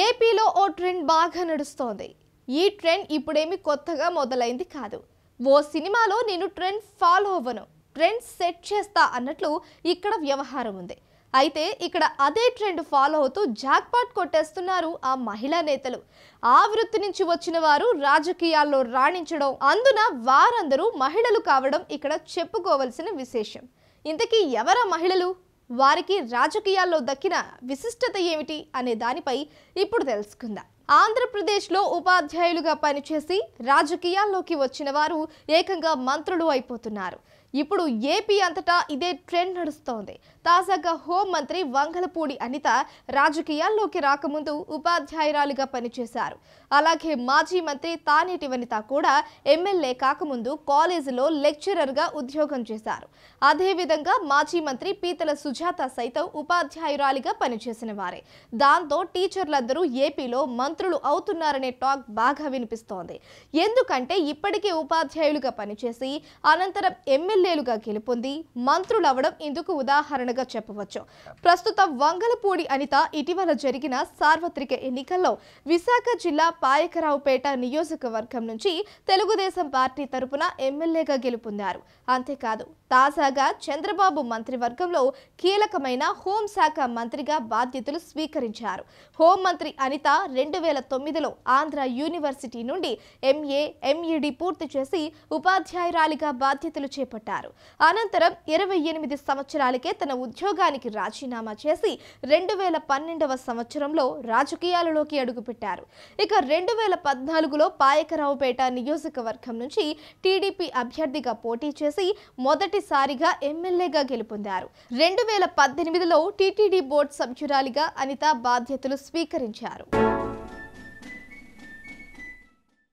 ఏపీలో ఓ ట్రెండ్ బాగా నడుస్తోంది. ఈ ట్రెండ్ ఇప్పుడేమి కొత్తగా మొదలైంది కాదు. ఓ సినిమాలో నేను ట్రెండ్ ఫాలో అవ్వను, ట్రెండ్ సెట్ చేస్తా అన్నట్లు ఇక్కడ వ్యవహారం ఉంది. అయితే ఇక్కడ అదే ట్రెండ్ ఫాలో అవుతూ జాక్పాట్ కొట్టేస్తున్నారు ఆ మహిళా నేతలు. ఆ వృత్తి నుంచి వచ్చిన వారు రాజకీయాల్లో రాణించడం, అందున వారందరూ మహిళలు కావడం ఇక్కడ చెప్పుకోవలసిన విశేషం. ఇంతకీ ఎవరా మహిళలు, వారికి రాజకీయాల్లో దక్కిన విశిష్టత ఏమిటి అనే దానిపై ఇప్పుడు తెలుసుకుందాం. ఆంధ్రప్రదేశ్లో ఉపాధ్యాయులుగా పనిచేసి రాజకీయాల్లోకి వచ్చిన వారు ఏకంగా మంత్రులు అయిపోతున్నారు. ఇప్పుడు ఏపీ అంతటా ఇదే ట్రెండ్ నడుస్తోంది. తాజాగా హోంమంత్రి వంగలపూడి అనిత రాజకీయాల్లోకి రాకముందు ఉపాధ్యాయురాలిగా పనిచేశారు. అలాగే మాజీ మంత్రి తానేటి వనిత కూడా ఎమ్మెల్యే కాకముందు కాలేజీలో లెక్చరర్గా ఉద్యోగం చేశారు. అదేవిధంగా మాజీ మంత్రి పీతల సుజాత సైతం ఉపాధ్యాయురాలిగా పనిచేసిన వారే. దాంతో టీచర్లందరూ ఏపీలో మంత్రులు అవుతున్నారనే టాక్ బాగా వినిపిస్తోంది. ఎందుకంటే ఇప్పటికే ఉపాధ్యాయులుగా పనిచేసి అనంతరం ఎమ్మెల్యేలుగా గెలుపొంది మంత్రులవ్వడం ఇందుకు ఉదాహరణగా చెప్పవచ్చు. ప్రస్తుతం వంగలపూడి అనిత ఇటీవల జరిగిన సార్వత్రిక ఎన్నికల్లో విశాఖ జిల్లా పాయకరావుపేట నియోజకవర్గం నుంచి తెలుగుదేశం పార్టీ తరపున ఎమ్మెల్యేగా గెలుపొందారు. అంతేకాదు తాజాగా చంద్రబాబు మంత్రివర్గంలో కీలకమైన హోంశాఖ మంత్రిగా బాధ్యతలు స్వీకరించారు. హోంమంత్రి అనిత 2009లో ఆంధ్ర యూనివర్సిటీ నుండి ఎంఏ, ఎంఈడి పూర్తి చేసి ఉపాధ్యాయురాలిగా బాధ్యతలు చేపట్టారు. అనంతరం 28 సంవత్సరాలకే తన ఉద్యోగానికి రాజీనామా చేసి 2012వ సంవత్సరంలో రాజకీయాలలోకి అడుగుపెట్టారు. ఇక 2014లో పాయకరావుపేట నియోజకవర్గం నుంచి టీడీపీ అభ్యర్థిగా పోటీ చేసి మొదటిసారిగా ఎమ్మెల్యేగా గెలుపొందారు. 2018లో టీటీడీ బోర్డు సభ్యురాలిగా అనిత బాధ్యతలు స్వీకరించారు.